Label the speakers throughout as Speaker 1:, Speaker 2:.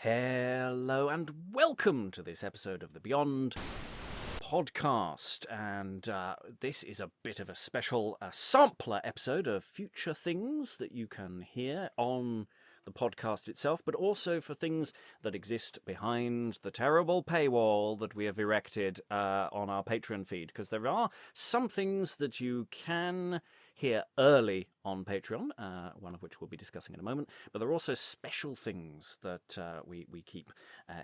Speaker 1: Hello and welcome to this episode of the Beyond Podcast. And this is a bit of a special sampler episode of future things that you can hear on the podcast itself, but also for things that exist behind the terrible paywall that we have erected on our Patreon feed, because there are some things that you can hear early on Patreon, one of which we'll be discussing in a moment, but there are also special things that we keep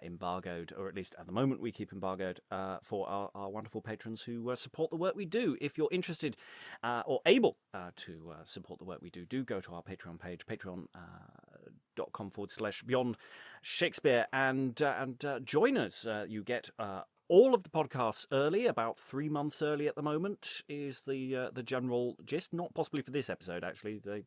Speaker 1: embargoed, or at least at the moment we keep embargoed for our wonderful patrons who support the work we do. If you're interested or able to support the work we do go to our Patreon page, patreon.com/Beyond Shakespeare, and join us. You get all of the podcasts early, about 3 months early at the moment, is the general gist. Not possibly for this episode, actually. The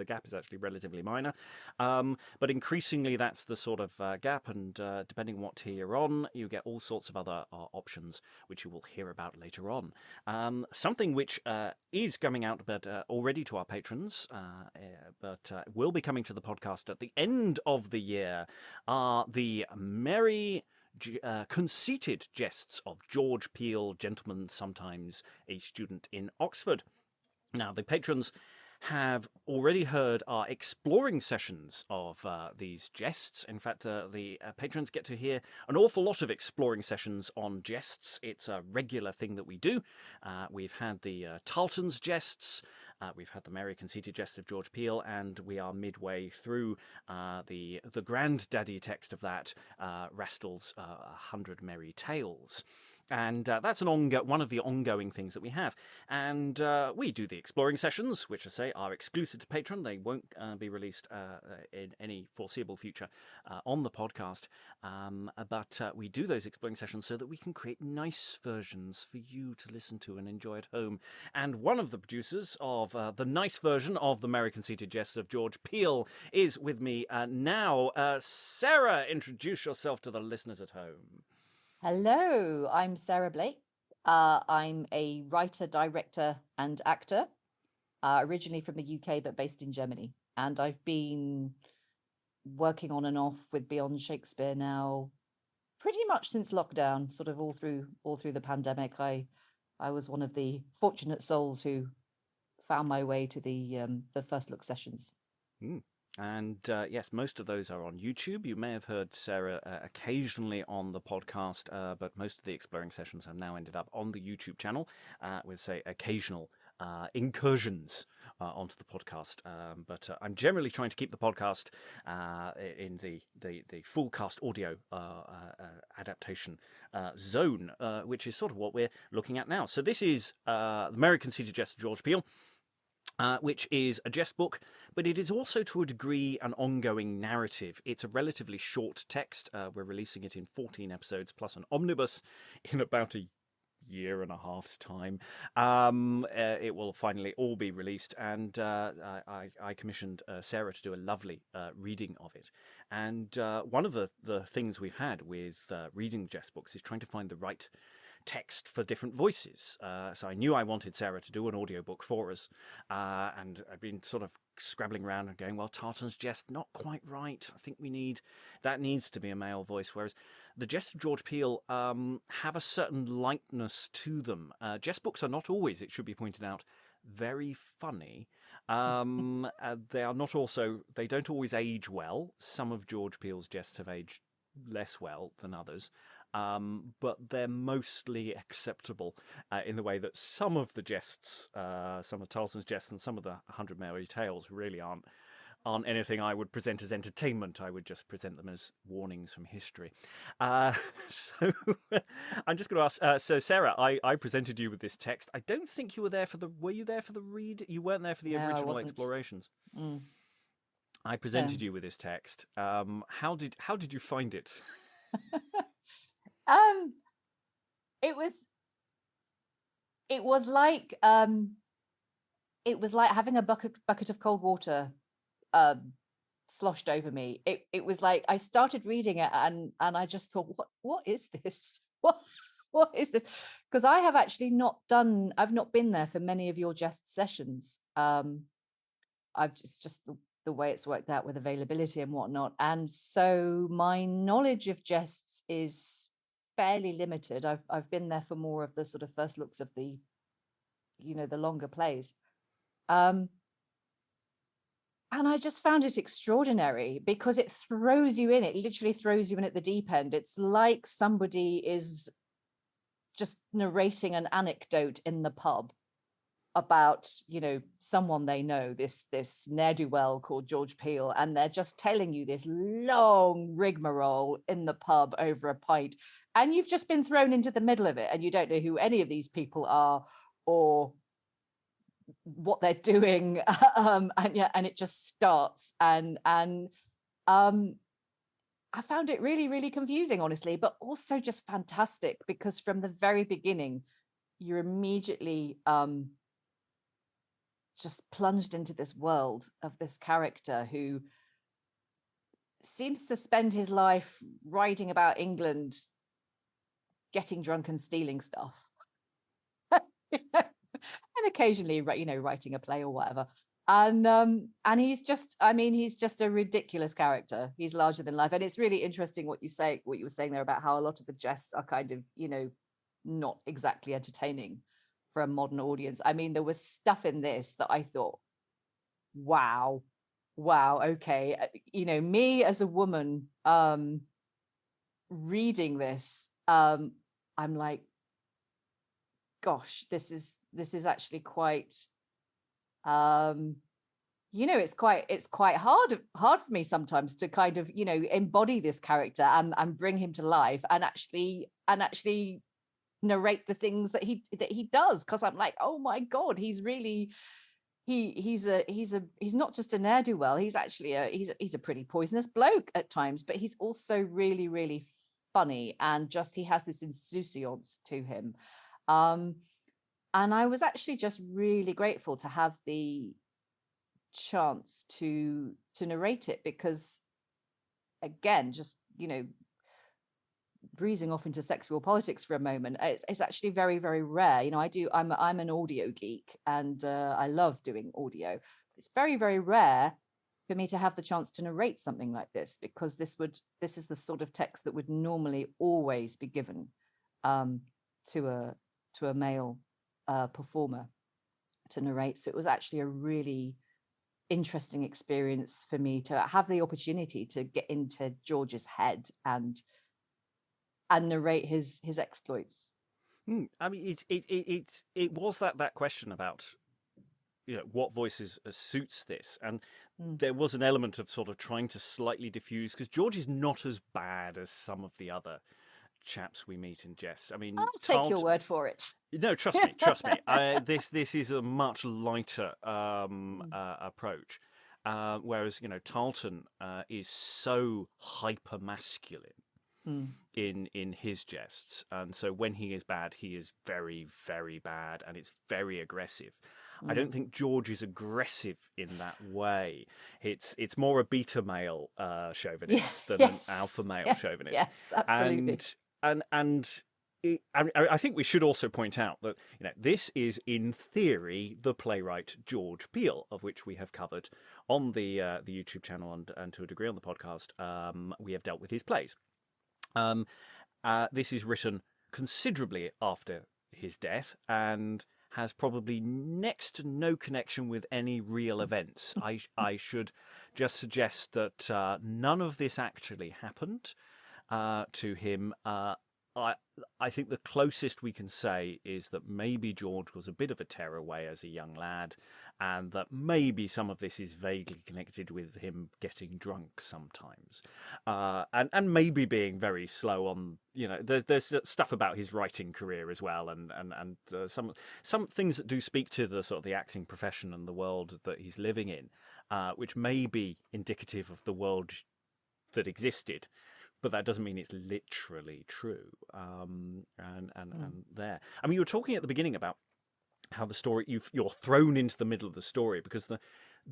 Speaker 1: gap is actually relatively minor, but increasingly that's the sort of gap. And depending on what tier you're on, you get all sorts of other options, which you will hear about later on. Something which is coming out, but already to our patrons, but will be coming to the podcast at the end of the year, are the merry conceited jests of George Peele, gentleman, sometimes a student in Oxford. Now, the patrons have already heard our exploring sessions of these jests. In fact, the patrons get to hear an awful lot of exploring sessions on jests. It's a regular thing that we do. We've had the Tarleton's jests, we've had the merry conceited jests of George Peele, and we are midway through the granddaddy text of that, Rastall's 100 Merry Tales. And that's one of the ongoing things that we have. And we do the exploring sessions, which I say are exclusive to Patreon. They won't be released in any foreseeable future on the podcast. But we do those exploring sessions so that we can create nice versions for you to listen to and enjoy at home. And one of the producers of the nice version of the Merry Conceited Jests of George Peele is with me now. Sarah, introduce yourself to the listeners at home.
Speaker 2: Hello, I'm Sarah Blake. I'm a writer, director, and actor, originally from the UK, but based in Germany. And I've been working on and off with Beyond Shakespeare now pretty much since lockdown, sort of all through the pandemic. I was one of the fortunate souls who found my way to the first look sessions.
Speaker 1: And yes, most of those are on YouTube. You may have heard Sarah occasionally on the podcast, but most of the exploring sessions have now ended up on the YouTube channel with, say, occasional incursions onto the podcast. But I'm generally trying to keep the podcast in the full cast audio adaptation zone, which is sort of what we're looking at now. So this is The Merry Conceited Jests of George Peele, which is a jest book, but it is also to a degree an ongoing narrative. It's a relatively short text. We're releasing it in 14 episodes plus an omnibus in about a year and a half's time. It will finally all be released, and I commissioned Sarah to do a lovely reading of it. And one of the things we've had with reading jest books is trying to find the right text for different voices. So I knew I wanted Sarah to do an audiobook for us, and I've been sort of scrabbling around and going, well, Tarleton's Jest, not quite right. I think that needs to be a male voice, whereas the Jests of George Peele have a certain lightness to them. Jest books are not always, it should be pointed out, very funny. They are not also, they don't always age well. Some of George Peele's jests have aged less well than others. But they're mostly acceptable in the way that some of the jests, some of Tarleton's jests and some of the 100 Merry Tales really aren't anything I would present as entertainment. I would just present them as warnings from history. So I'm just going to ask, so Sarah, I presented you with this text. I don't think you were there were you there for the read? You weren't there for the original explorations. I presented you with this text. How did you find it?
Speaker 2: It was like having a bucket of cold water sloshed over me. It was like I started reading it and I just thought, what is this? What is this? Because I have actually I've not been there for many of your jest sessions. I've just the the way it's worked out with availability and whatnot. And so my knowledge of Jests is fairly limited. I've been there for more of the sort of first looks of the, the longer plays. And I just found it extraordinary because it throws you in. It literally throws you in at the deep end. It's like somebody is just narrating an anecdote in the pub about, someone they know, this ne'er-do-well called George Peele, and they're just telling you this long rigmarole in the pub over a pint, and you've just been thrown into the middle of it, and you don't know who any of these people are or what they're doing, and it just starts, and I found it really, really confusing, honestly, but also just fantastic, because from the very beginning, you're immediately just plunged into this world of this character who seems to spend his life writing about England, getting drunk and stealing stuff. And occasionally, writing a play or whatever. And he's just a ridiculous character. He's larger than life. And it's really interesting what you were saying there about how a lot of the Jests are kind of, not exactly entertaining for a modern audience. I mean, there was stuff in this that I thought, wow, okay. Me as a woman reading this, I'm like, gosh, this is actually quite it's quite hard for me sometimes to kind of embody this character and bring him to life and actually narrate the things that he does, because I'm like, oh my god, he's really he's not just a ne'er-do-well, he's actually he's a pretty poisonous bloke at times, but he's also really, really funny, and just he has this insouciance to him. And I was actually just really grateful to have the chance to narrate it, because again, just breezing off into sexual politics for a moment, it's actually very, very rare. I'm an audio geek, and I love doing audio. It's very, very rare for me to have the chance to narrate something like this, because this is the sort of text that would normally always be given to a male performer to narrate. So it was actually a really interesting experience for me to have the opportunity to get into George's head and narrate his exploits.
Speaker 1: I mean, it was that question about what voices suits this, and there was an element of sort of trying to slightly diffuse, because George is not as bad as some of the other chaps we meet in Jests. I mean,
Speaker 2: I'll take your word for it.
Speaker 1: No, trust me. This is a much lighter approach, whereas Tarleton is so hyper masculine in his Jests, and so when he is bad, he is very, very bad, and it's very aggressive. I don't think George is aggressive in that way. It's more a beta male chauvinist than an alpha male chauvinist.
Speaker 2: Yes, absolutely.
Speaker 1: And I think we should also point out that this is in theory the playwright George Peele, of which we have covered on the YouTube channel and to a degree on the podcast. We have dealt with his plays. This is written considerably after his death and has probably next to no connection with any real events. I should just suggest that none of this actually happened to him. I think the closest we can say is that maybe George was a bit of a tearaway as a young lad, and that maybe some of this is vaguely connected with him getting drunk sometimes, and maybe being very slow on. There's stuff about his writing career as well, and some things that do speak to the sort of the acting profession and the world that he's living in, which may be indicative of the world that existed. But that doesn't mean it's literally true. And there. I mean, you were talking at the beginning about how the story you're thrown into the middle of the story, because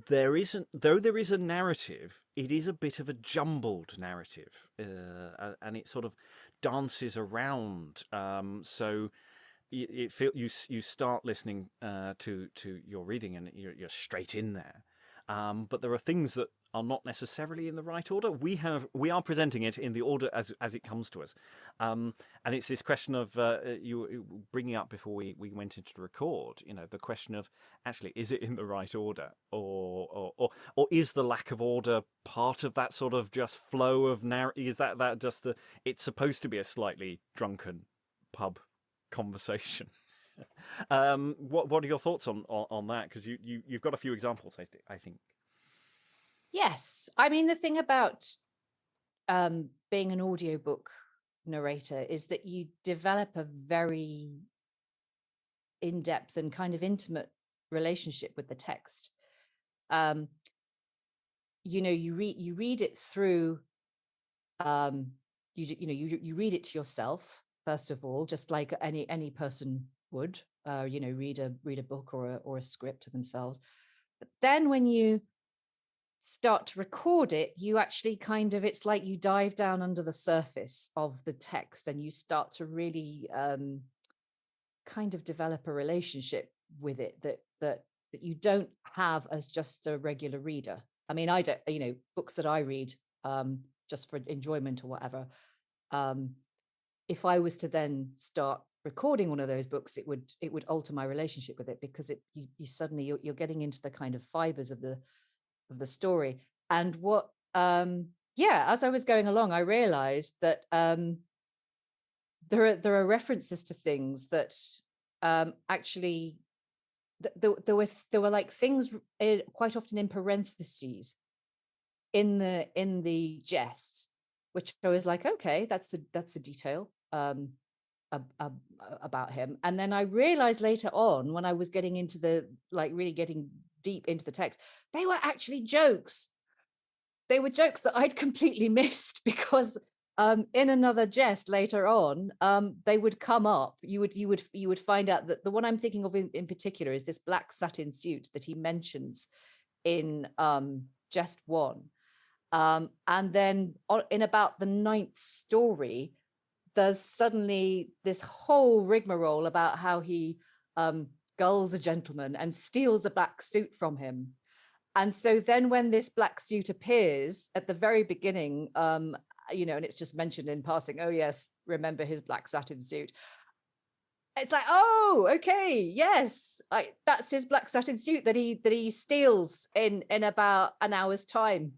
Speaker 1: there is a narrative, it is a bit of a jumbled narrative, and it sort of dances around. So you start listening to your reading, and you're straight in there. but there are things that are not necessarily in the right order. We are presenting it in the order as it comes to us, and it's this question of you bringing up before we went into record. The question of actually, is it in the right order, or is the lack of order part of that sort of just flow of narrative? Is that just it's supposed to be a slightly drunken pub conversation? What are your thoughts on that? Because you've got a few examples, I think.
Speaker 2: Yes. I mean, the thing about being an audiobook narrator is that you develop a very in-depth and kind of intimate relationship with the text. You read it through, you read it to yourself, first of all, just like any person would, read a book or a script to themselves. But then when you start to record it, you actually it's like you dive down under the surface of the text and you start to really kind of develop a relationship with it that you don't have as just a regular reader. I mean, I don't, books that I read just for enjoyment or whatever, if I was to then start recording one of those books, it would alter my relationship with it, because you suddenly you're getting into the kind of fibers of the story. And what as I was going along, I realized that there are references to things that actually there were like things quite often in parentheses in the Jests, which I was like, okay, that's a detail about him. And then I realized later on, when I was getting into really getting deep into the text, they were actually jokes. They were jokes that I'd completely missed, because in another Jest later on, they would come up. You would find out that the one I'm thinking of in particular is this black satin suit that he mentions in Jest 1. And then in about the 9th story, there's suddenly this whole rigmarole about how he gulls a gentleman and steals a black suit from him. And so then when this black suit appears at the very beginning, and it's just mentioned in passing, oh yes, remember his black satin suit. It's like, oh, okay, yes, that's his black satin suit that he steals in about an hour's time.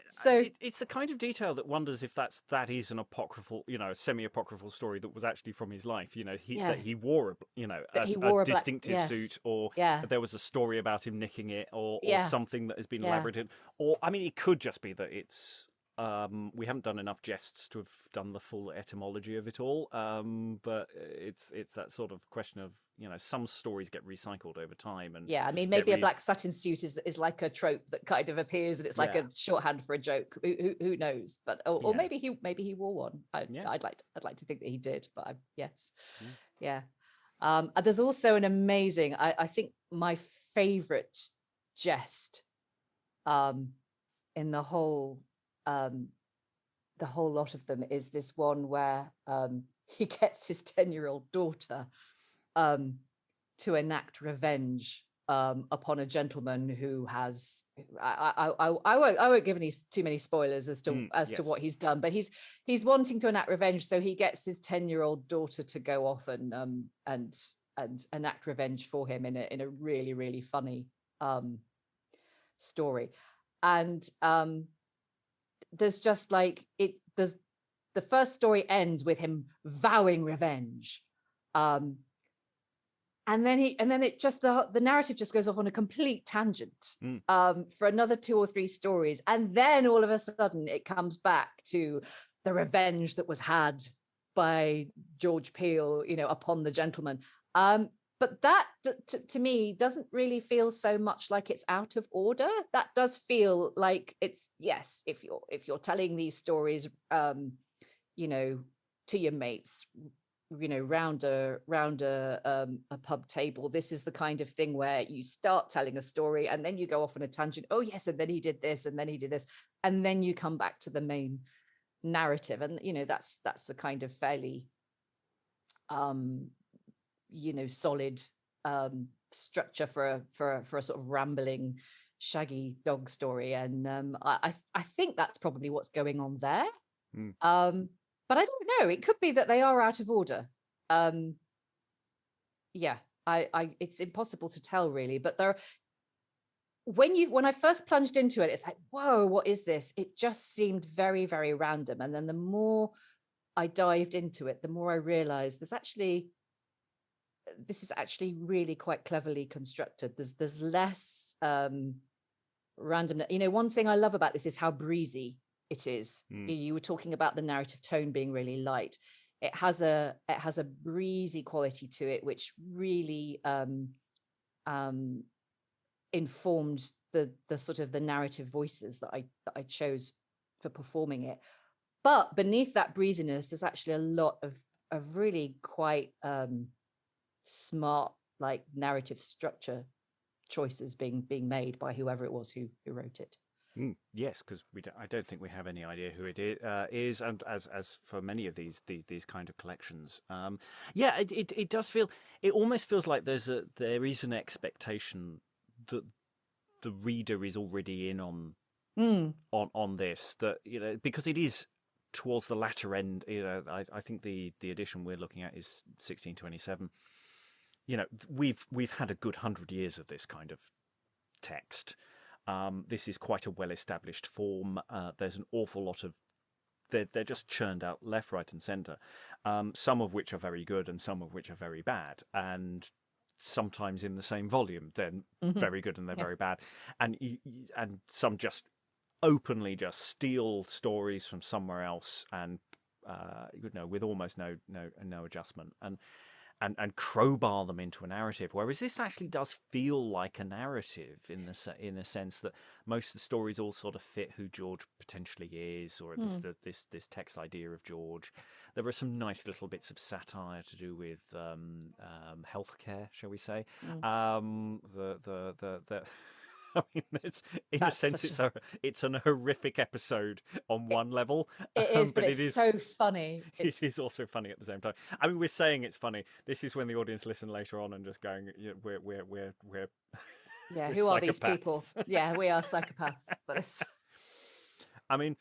Speaker 2: So
Speaker 1: it's the kind of detail that wonders if that is an apocryphal, a semi-apocryphal story that was actually from his life. That he wore a distinctive suit, or there was a story about him nicking it, or something that has been elaborated. Or I mean, it could just be that it's we haven't done enough Jests to have done the full etymology of it all. But it's that sort of question of, some stories get recycled over time, and
Speaker 2: I mean, maybe a black satin suit is like a trope that kind of appears, and it's like a shorthand for a joke. Who knows? But or maybe he wore one. I'd like to think that he did, but and there's also an amazing, I think my favorite Jest in the whole lot of them is this one where he gets his 10-year-old daughter to enact revenge upon a gentleman who has I won't give too many spoilers as to what he's done, but he's wanting to enact revenge, so he gets his 10-year-old daughter to go off and enact revenge for him in a really, really funny story. And there's just like there's the first story ends with him vowing revenge, and then it just the narrative just goes off on a complete tangent for another 2 or 3 stories, and then all of a sudden it comes back to the revenge that was had by George Peele, upon the gentleman. But that to me doesn't really feel so much like it's out of order. That does feel like it's, yes, if you're telling these stories, to your mates, round a pub table, this is the kind of thing where you start telling a story and then you go off on a tangent. Oh yes, and then he did this, and then he did this, and then you come back to the main narrative, and that's a kind of fairly solid structure for a sort of rambling, shaggy dog story, and I think that's probably what's going on there. But I don't know. It could be that they are out of order. Yeah, I it's impossible to tell really. But when I first plunged into it, it's like, whoa, what is this? It just seemed very, very random. And then the more I dived into it, the more I realized this is actually really quite cleverly constructed. There's less random. One thing I love about this is how breezy it is. You were talking about the narrative tone being really light. It has a breezy quality to it, which really informed the sort of the narrative voices that I chose for performing it. But beneath that breeziness, there's actually a lot of really quite smart, like, narrative structure choices being made by whoever it was who wrote it.
Speaker 1: Yes, because I don't think we have any idea who it is, and as for many of these kind of collections, it does feel, it almost feels like there is an expectation that the reader is already in on this, that because it is towards the latter end. I think the edition we're looking at is 1627. We've had a good 100 years of this kind of text. This is quite a well-established form. There's an awful lot of they're just churned out left, right, and centre. Some of which are very good, and some of which are very bad, and sometimes in the same volume. They're very good and they're very bad, and some just openly just steal stories from somewhere else, and with almost no adjustment, and crowbar them into a narrative, whereas this actually does feel like a narrative in the sense that most of the stories all sort of fit who George potentially is, or this text idea of George. There are some nice little bits of satire to do with healthcare, shall we say? I mean, it's an horrific episode on one level.
Speaker 2: It is, but it's so funny.
Speaker 1: It is also funny at the same time. I mean, we're saying it's funny. This is when the audience listen later on and just going, we're
Speaker 2: yeah, who are these people? Yeah, we are psychopaths. But it's...
Speaker 1: I mean,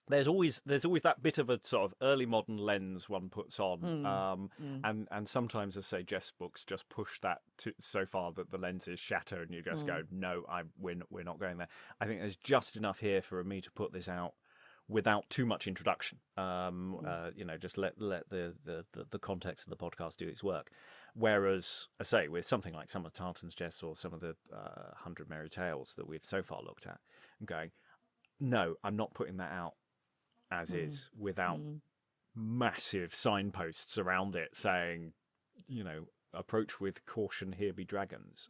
Speaker 1: there's always that bit of a sort of early modern lens one puts on, and sometimes, as I say, Jests books just push that so far that the lens is shattered, and you just go, no, we're not going there. I think there's just enough here for me to put this out without too much introduction. Just let the context of the podcast do its work. Whereas, I say, with something like some of Tarleton's Jests or some of the 100 Merry Tales that we've so far looked at, I'm going, no, I'm not putting that out as is, without massive signposts around it saying, approach with caution, here be dragons.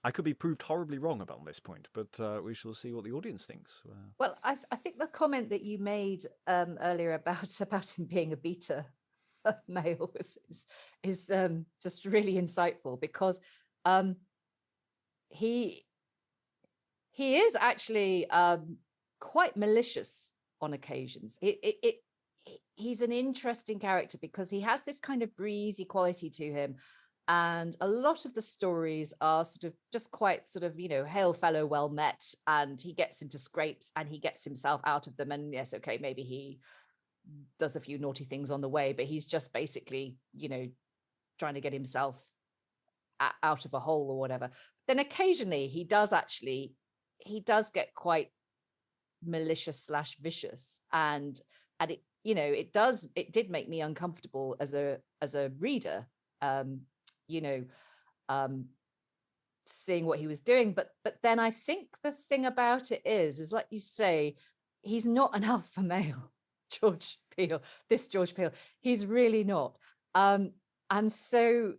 Speaker 1: I could be proved horribly wrong about this point, but we shall see what the audience thinks.
Speaker 2: Well, I think the comment that you made earlier about him being a beta male is just really insightful, because he is actually quite malicious on occasions. He's an interesting character because he has this kind of breezy quality to him, and a lot of the stories are sort of just quite sort of, hail fellow, well met, and he gets into scrapes and he gets himself out of them. And yes, okay, maybe he does a few naughty things on the way, but he's just basically, trying to get himself out of a hole or whatever. Then occasionally he does get quite malicious / vicious, and it it did make me uncomfortable as a reader, seeing what he was doing, but then I think the thing about it is like you say, he's not an alpha male. George Peele, he's really not, and so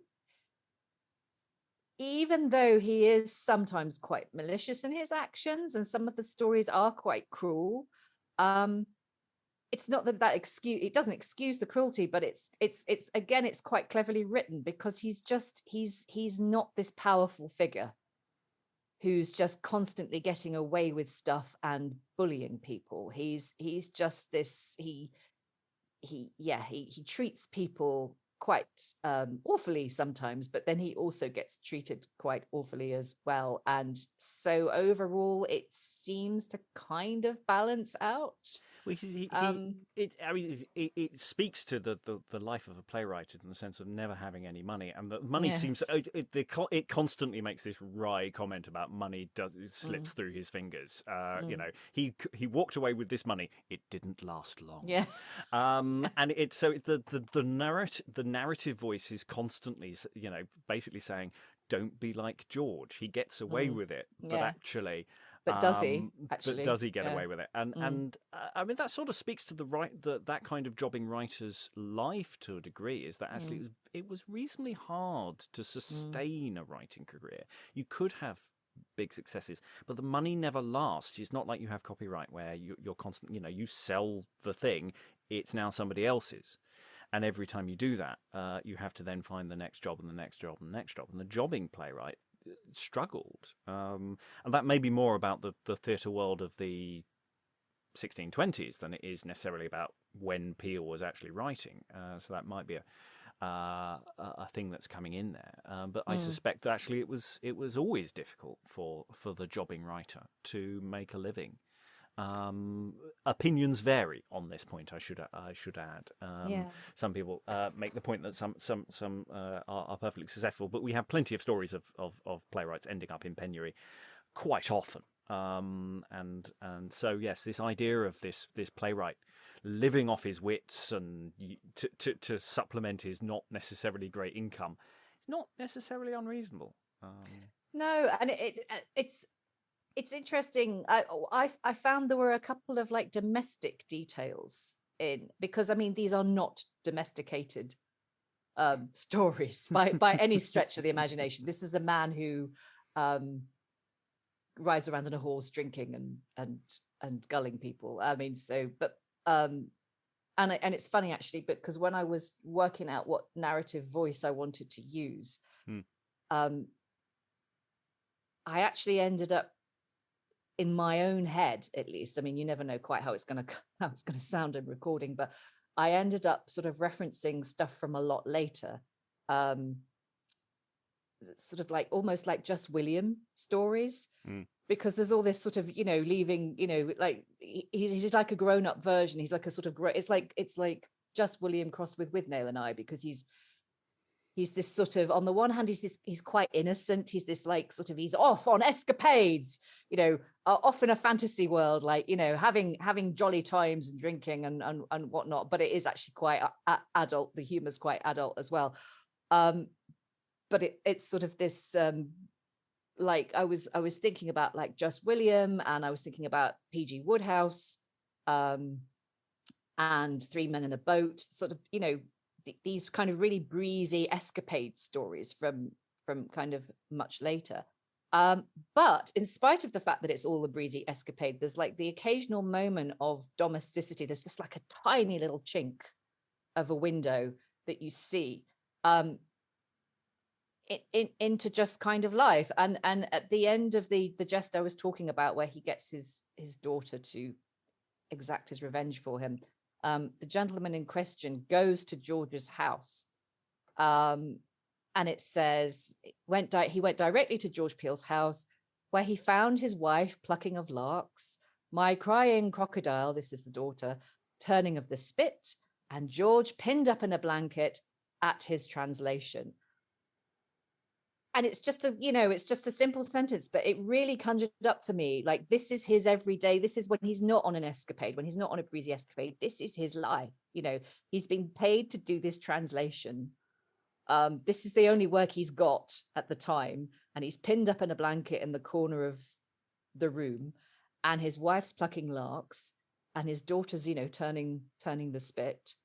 Speaker 2: even though he is sometimes quite malicious in his actions, and some of the stories are quite cruel, it's not that it doesn't excuse the cruelty, but it's again, it's quite cleverly written, because he's not this powerful figure who's just constantly getting away with stuff and bullying people. He's just this, he treats people quite awfully sometimes, but then he also gets treated quite awfully as well. And so overall, it seems to kind of balance out.
Speaker 1: Well, it speaks to the life of a playwright in the sense of never having any money, and that money seems it constantly makes this wry comment about money slips through his fingers. He walked away with this money; it didn't last long.
Speaker 2: Yeah.
Speaker 1: And it's so the narrative voice is constantly basically saying, "Don't be like George. He gets away with it, but actually."
Speaker 2: But does he actually?
Speaker 1: But does he get away with it? And I mean, that sort of speaks to that kind of jobbing writer's life to a degree. Is that actually it was reasonably hard to sustain a writing career. You could have big successes, but the money never lasts. It's not like you have copyright where you're constant. You sell the thing; it's now somebody else's. And every time you do that, you have to then find the next job and the next job and the next job. And the jobbing playwright struggled, and that may be more about the theatre world of the 1620s than it is necessarily about when Peele was actually writing. So that might be a thing that's coming in there. But I suspect that actually it was always difficult for the jobbing writer to make a living. Opinions vary on this point. I should add. Some people make the point that some are perfectly successful, but we have plenty of stories of playwrights ending up in penury quite often. And so yes, this idea of this playwright living off his wits and to supplement his not necessarily great income, it's not necessarily unreasonable.
Speaker 2: No, and it's interesting. I found there were a couple of like domestic details in, because I mean these are not domesticated stories by any stretch of the imagination. This is a man who rides around on a horse drinking and gulling people. I mean, so but and it's funny actually, because when I was working out what narrative voice I wanted to use, I actually ended up, in my own head at least, I mean you never know quite how it's going to sound in recording, but I ended up sort of referencing stuff from a lot later, sort of like almost like Just William stories, because there's all this sort of leaving, like he's like a grown-up version. He's like a sort of it's like Just William crossed with Withnail and I, because he's this sort of, on the one hand, he's quite innocent. He's this like sort of, he's off on escapades, off in a fantasy world, like, having jolly times and drinking and whatnot. But it is actually quite adult. The humor's quite adult as well. But it's sort of this, like I was thinking about like Just William, and I was thinking about P.G. Wodehouse, and Three Men in a Boat, sort of, these kind of really breezy escapade stories from kind of much later. But in spite of the fact that it's all a breezy escapade, there's like the occasional moment of domesticity. There's just like a tiny little chink of a window that you see into just kind of life. And at the end of the jest I was talking about, where he gets his daughter to exact his revenge for him, the gentleman in question goes to George's house, and it says he went directly to George Peele's house, where he found his wife plucking of larks, my crying crocodile, this is the daughter, turning of the spit, and George pinned up in a blanket at his translation. And it's just a simple sentence, but it really conjured up for me, like, this is his everyday. This is when he's not on an escapade, when he's not on a breezy escapade. This is his life. He's been paid to do this translation. This is the only work he's got at the time. And he's pinned up in a blanket in the corner of the room, and his wife's plucking larks, and his daughter's, turning the spit.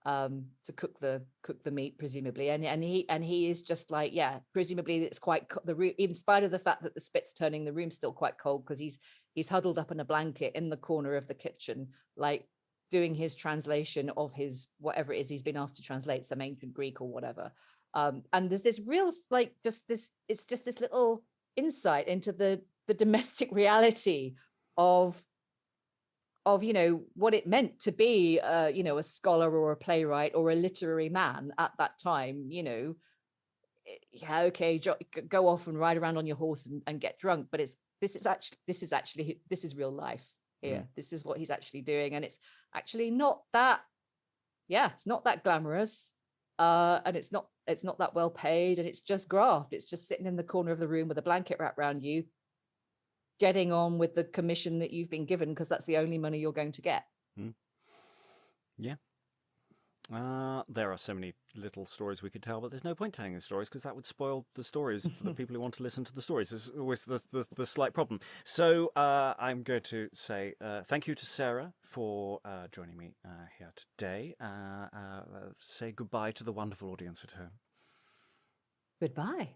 Speaker 2: To cook the meat, presumably, and he is just like, yeah, presumably it's quite the room, in spite of the fact that the spit's turning, the room's still quite cold, because he's huddled up in a blanket in the corner of the kitchen, like doing his translation of his whatever it is he's been asked to translate, some ancient Greek or whatever. And there's this real, like, it's just this little insight into the domestic reality of of, what it meant to be, a scholar or a playwright or a literary man at that time, yeah, okay, go off and ride around on your horse and get drunk. But this is real life here. This is what he's actually doing. And it's actually not that, it's not that glamorous. And it's not that well paid, and it's just graft. It's just sitting in the corner of the room with a blanket wrapped around you, getting on with the commission that you've been given, because that's the only money you're going to get.
Speaker 1: Yeah. There are so many little stories we could tell, but there's no point telling the stories because that would spoil the stories for the people who want to listen to the stories. There's always the slight problem. So I'm going to say thank you to Sarah for joining me here today. Say goodbye to the wonderful audience at home.
Speaker 2: Goodbye.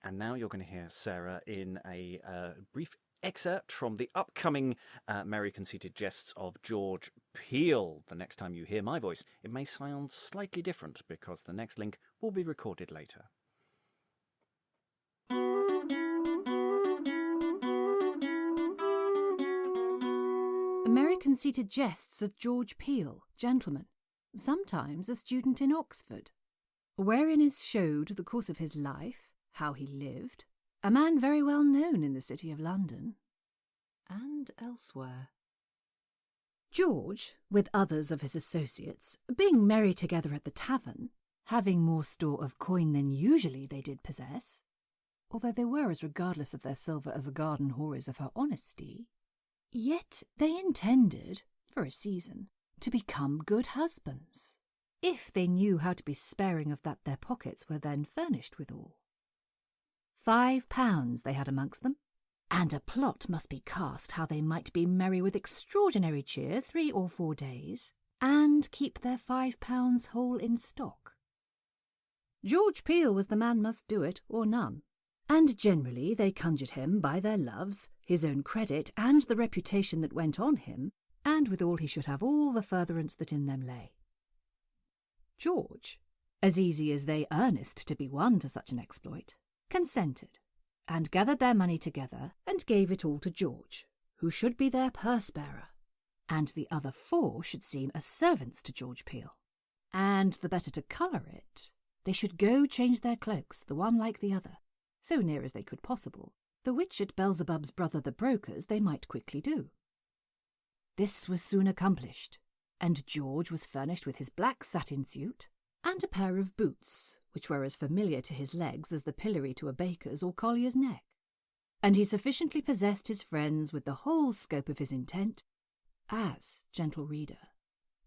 Speaker 1: And now you're going to hear Sarah in a brief excerpt from the upcoming Merry Conceited Jests of George Peele. The next time you hear my voice, it may sound slightly different because the next link will be recorded later.
Speaker 3: Merry Conceited Jests of George Peele, gentleman, sometimes a student in Oxford, wherein is showed the course of his life, how he lived, a man very well known in the city of London, and elsewhere. George, with others of his associates, being merry together at the tavern, having more store of coin than usually they did possess, although they were as regardless of their silver as a garden whore is of her honesty, yet they intended, for a season, to become good husbands, if they knew how to be sparing of that their pockets were then furnished withal. £5 they had amongst them, and a plot must be cast how they might be merry with extraordinary cheer 3 or 4 days, and keep their £5 whole in stock. George Peele was the man must do it, or none, and generally they conjured him by their loves, his own credit, and the reputation that went on him, and withal he should have all the furtherance that in them lay. George, as easy as they earnest to be won to such an exploit, consented, and gathered their money together, and gave it all to George, who should be their purse-bearer, and the other 4 should seem as servants to George Peele. And the better to colour it, they should go change their cloaks, the one like the other, so near as they could possible, the which at Beelzebub's brother the broker's they might quickly do. This was soon accomplished, and George was furnished with his black satin suit, and a pair of boots, which were as familiar to his legs as the pillory to a baker's or collier's neck. And he sufficiently possessed his friends with the whole scope of his intent, as, gentle reader,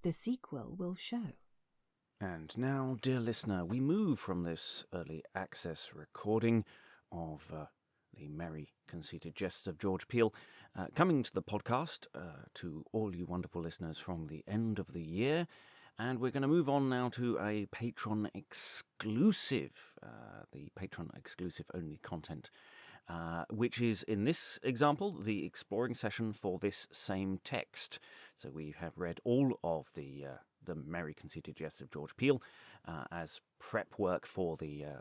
Speaker 3: the sequel will show.
Speaker 1: And now, dear listener, we move from this early access recording of the Merry Conceited Jests of George Peele, coming to the podcast to all you wonderful listeners from the end of the year. And we're going to move on now to a Patreon exclusive, the Patreon exclusive only content, which is, in this example, the exploring session for this same text. So we have read all of the Merry Conceited Jests of George Peele as prep work for the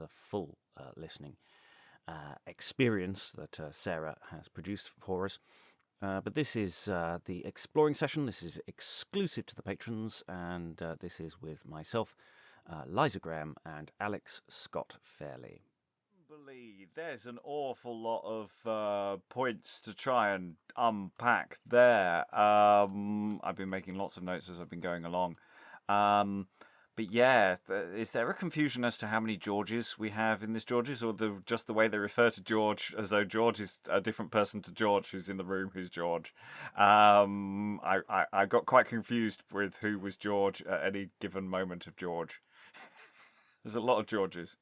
Speaker 1: full listening experience that Sarah has produced for us. But this is the exploring session. This is exclusive to the patrons, and this is with myself, Liza Graham, and Alex Scott Fairley. There's an awful lot of points to try and unpack there. I've been making lots of notes as I've been going along. But yeah, is there a confusion as to how many Georges we have in this Georges, or just the way they refer to George as though George is a different person to George who's in the room who's George? I got quite confused with who was George at any given moment of George. There's a lot of Georges.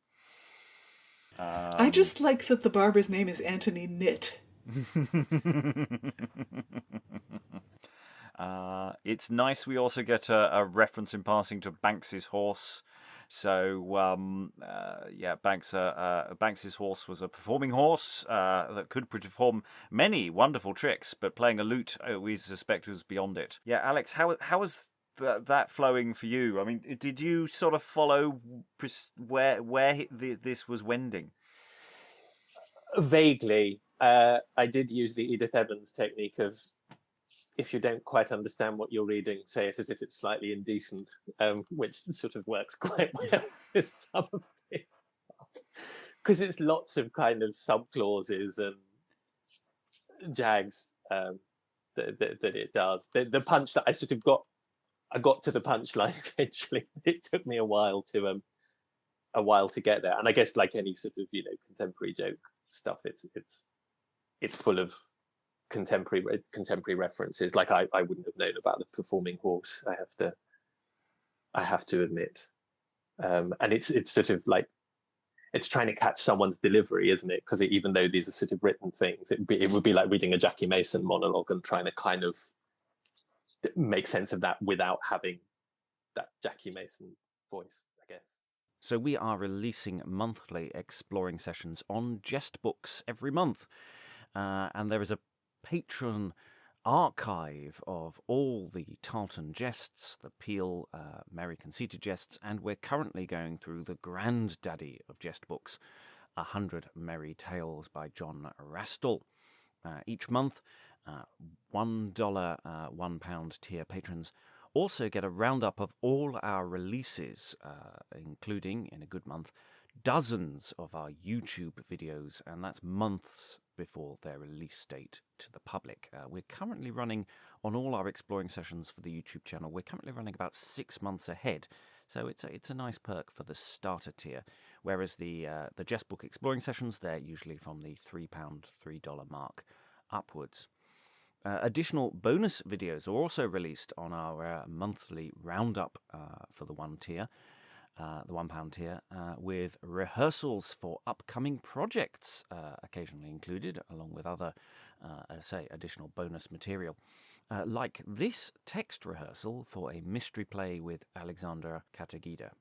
Speaker 4: I just like that the barber's name is Anthony Knit.
Speaker 1: It's nice we also get a reference in passing to Banks's horse. So, Banks's horse was a performing horse that could perform many wonderful tricks, but playing a lute, we suspect, was beyond it. Yeah, Alex, how was that flowing for you? I mean, did you sort of follow where this was wending?
Speaker 5: Vaguely. I did use the Edith Evans technique of if you don't quite understand what you're reading, say it as if it's slightly indecent, which sort of works quite well with some of this stuff. Because it's lots of kind of subclauses and jags that it does. The punch that I got to the punchline eventually. It took me a while to get there. And I guess like any sort of, contemporary joke stuff, it's full of contemporary references. Like I wouldn't have known about the performing horse, I have to admit. And it's sort of like, it's trying to catch someone's delivery, isn't it? Because even though these are sort of written things, it would be like reading a Jackie Mason monologue and trying to kind of make sense of that without having that Jackie Mason voice, I guess.
Speaker 1: So we are releasing monthly exploring sessions on Jest books every month. And there is a Patreon archive of all the Tarleton Jests, the Peele Merry Conceited Jests, and we're currently going through the granddaddy of jest books, 100 Merry Tales by John Rastall. Each month, $1, £1 tier patrons also get a roundup of all our releases, including, in a good month, dozens of our YouTube videos, and that's months before their release date to the public. We're currently running, on all our exploring sessions for the YouTube channel, we're currently running about 6 months ahead. So it's a nice perk for the starter tier, whereas the Jest Book exploring sessions, they're usually from the £3, $3 mark upwards. Additional bonus videos are also released on our monthly roundup for the £1 tier, the £1 tier, with rehearsals for upcoming projects occasionally included, along with other, additional bonus material. Like this text rehearsal for a mystery play with Alexandra Katagida.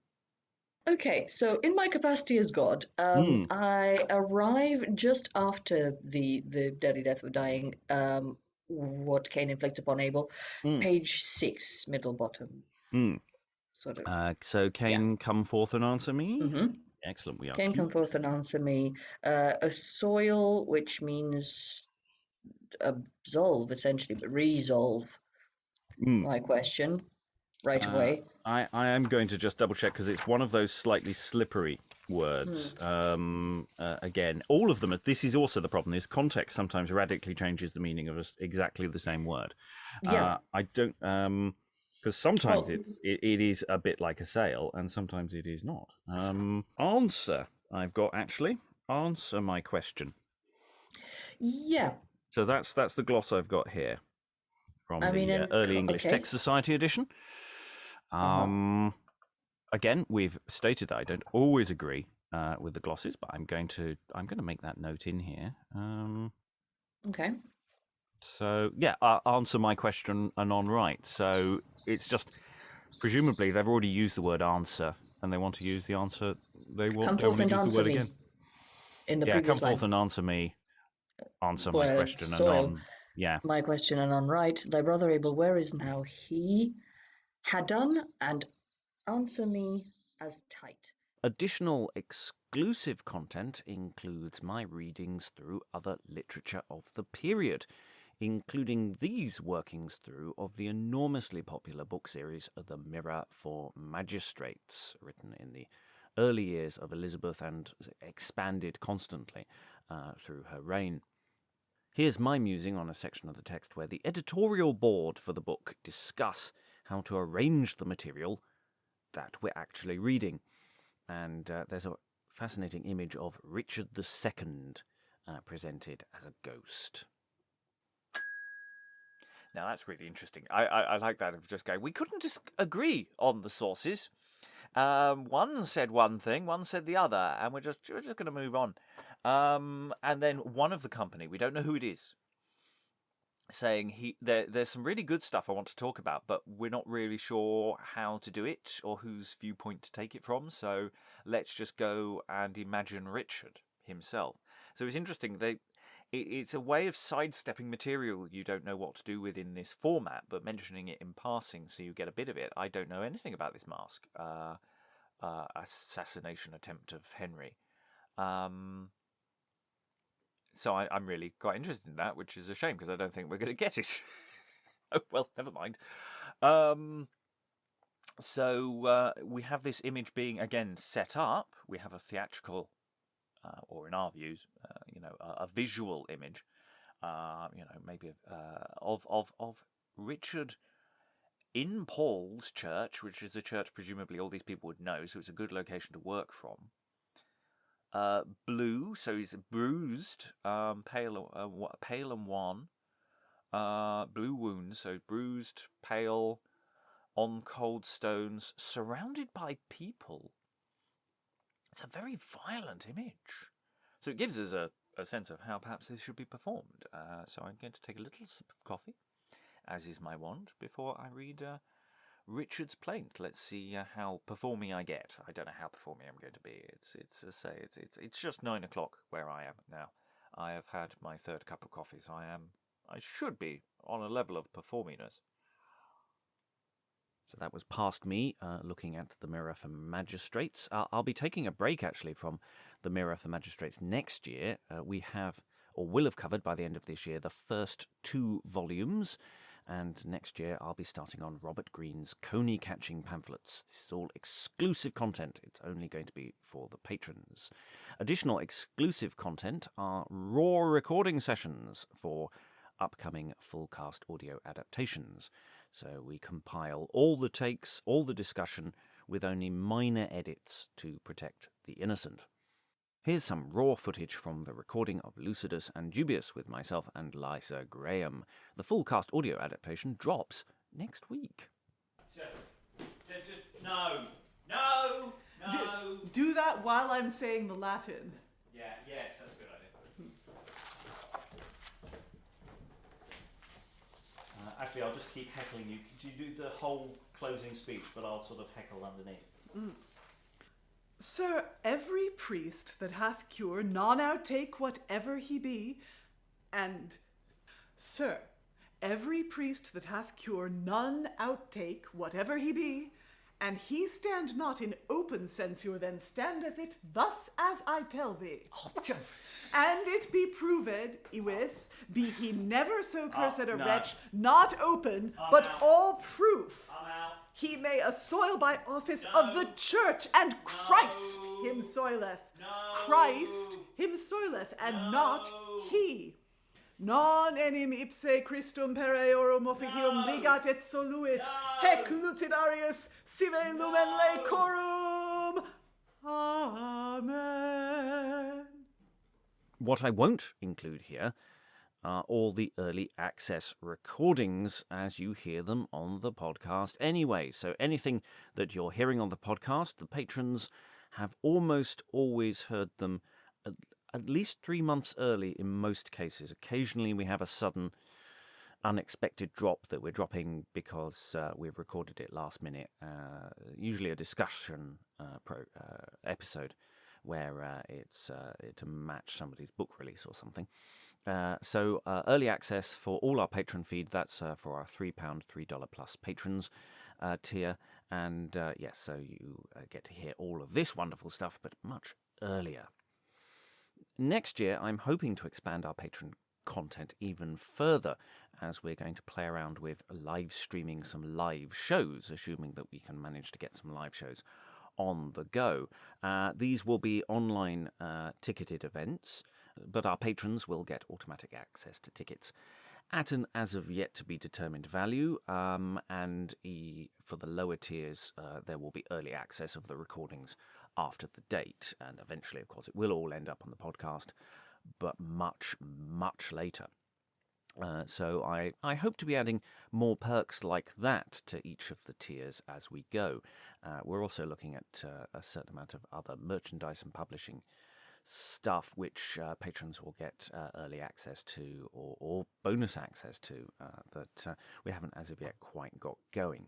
Speaker 6: Okay, so in my capacity as God, I arrive just after the deadly death of dying, what Cain inflicts upon Abel, page 6, middle bottom. Sort of.
Speaker 1: So Cain, come forth and answer me.
Speaker 6: Mm-hmm.
Speaker 1: Excellent, we are.
Speaker 6: Cain, come forth and answer me. A soil, which means absolve, essentially, but resolve my question right away.
Speaker 1: I am going to just double check because it's one of those slightly slippery words. Again, all of them, this is also the problem, is context sometimes radically changes the meaning of exactly the same word.
Speaker 6: Yeah.
Speaker 1: I don't, because sometimes it is a bit like a sale and sometimes it is not. Answer, I've got actually. Answer my question.
Speaker 6: Yeah.
Speaker 1: So that's the gloss I've got here from the Early English Text Society edition. Again, we've stated that I don't always agree with the glosses, but I'm going to make that note in here.
Speaker 6: Okay.
Speaker 1: So yeah, answer my question anon right. So it's just presumably they've already used the word answer, and they want to use the answer. They want to use the word again.
Speaker 6: In the
Speaker 1: come
Speaker 6: previous line.
Speaker 1: forth and answer me. Answer my question
Speaker 6: soil.
Speaker 1: anon. Yeah.
Speaker 6: My question anon right. Thy brother Abel, where is now he? Had done, and answer me as tight.
Speaker 1: Additional exclusive content includes my readings through other literature of the period, including these workings through of the enormously popular book series The Mirror for Magistrates, written in the early years of Elizabeth and expanded constantly through her reign. Here's my musing on a section of the text where the editorial board for the book discuss how to arrange the material that we're actually reading. And there's a fascinating image of Richard II presented as a ghost. Now that's really interesting. I like that of just going, we couldn't just agree on the sources. One said one thing, one said the other, and we're just going to move on. And then one of the company, we don't know who it is, saying there's some really good stuff I want to talk about, but we're not really sure how to do it or whose viewpoint to take it from. So let's just go and imagine Richard himself. So it's interesting. It's a way of sidestepping material you don't know what to do with in this format, but mentioning it in passing so you get a bit of it. I don't know anything about this mask. Assassination attempt of Henry. So I'm really quite interested in that, which is a shame because I don't think we're going to get it. Oh, well, never mind. So we have this image being, again, set up. We have a theatrical, or in our views, a visual image, maybe of Richard in Paul's church, which is a church presumably all these people would know, so it's a good location to work from. Blue, so he's bruised, pale and wan. Blue wounds, so bruised, pale, on cold stones, surrounded by people. It's a very violent image. So it gives us a sense of how perhaps this should be performed. So I'm going to take a little sip of coffee, as is my wont, before I read Richard's plaint. Let's see how performing I get. I don't know how performing I'm going to be. It's just 9 o'clock where I am now. I have had my third cup of coffee, so I should be on a level of performiness. So that was past me, looking at the Mirror for Magistrates. I'll be taking a break, actually, from the Mirror for Magistrates next year. We have, or will have covered by the end of this year, the first 2 volumes. And next year I'll be starting on Robert Greene's coney-catching pamphlets. This is all exclusive content. It's only going to be for the patrons. Additional exclusive content are raw recording sessions for upcoming full cast audio adaptations. So we compile all the takes, all the discussion, with only minor edits to protect the innocent. Here's some raw footage from the recording of Lucidus and Dubious with myself and Lysa Graham. The full cast audio adaptation drops next week. No!
Speaker 4: Do that while I'm saying the Latin.
Speaker 1: Yes, that's a good idea. Actually, I'll just keep heckling you. Could you do the whole closing speech, but I'll sort of heckle underneath?
Speaker 4: Sir, every priest that hath cure none outtake whatever he be, and Sir, every priest that hath cure none outtake whatever he be, and he stand not in open censure, then standeth it thus as I tell thee. And it be proved, Iwis, be he never so cursed a wretch, not open, but
Speaker 1: out.
Speaker 4: all proof.
Speaker 1: I'm out.
Speaker 4: He may assoil by office of the church, and Christ him soileth. Christ him soileth, and not he. Non enim ipse Christum pereorum officium ligat et soluit. Hec lucidarius sive lumen le corum. Amen.
Speaker 1: What I won't include here are all the early access recordings as you hear them on the podcast anyway. So anything that you're hearing on the podcast, the patrons have almost always heard them at least 3 months early in most cases. Occasionally we have a sudden unexpected drop that we're dropping because we've recorded it last minute, usually a discussion episode where it's to match somebody's book release or something. So early access for all our patron feed, that's for our £3, $3 plus patrons tier. And yes, so you get to hear all of this wonderful stuff, but much earlier. Next year, I'm hoping to expand our patron content even further, as we're going to play around with live streaming some live shows, assuming that we can manage to get some live shows on the go. These will be online ticketed events, but our patrons will get automatic access to tickets at an as of yet to be determined value, and for the lower tiers there will be early access of the recordings after the date, and eventually, of course, it will all end up on the podcast, but much, much later. So I hope to be adding more perks like that to each of the tiers as we go. We're also looking at a certain amount of other merchandise and publishing stuff which patrons will get early access to or bonus access to that we haven't as of yet quite got going.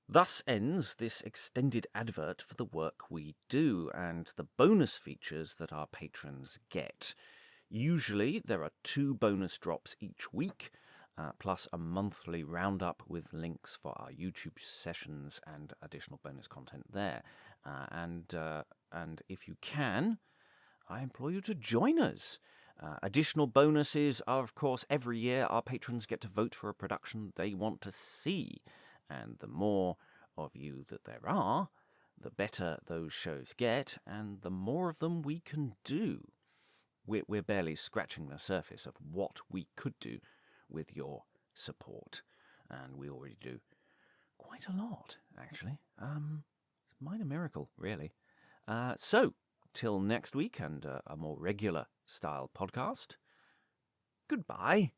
Speaker 1: Thus ends this extended advert for the work we do and the bonus features that our patrons get. Usually there are 2 bonus drops each week, plus a monthly roundup with links for our YouTube sessions and additional bonus content there. And if you can, I implore you to join us. Additional bonuses are, of course, every year our patrons get to vote for a production they want to see. And the more of you that there are, the better those shows get, and the more of them we can do. We're barely scratching the surface of what we could do with your support. And we already do quite a lot, actually. It's a minor miracle, really. So, till next week and a more regular style podcast, goodbye.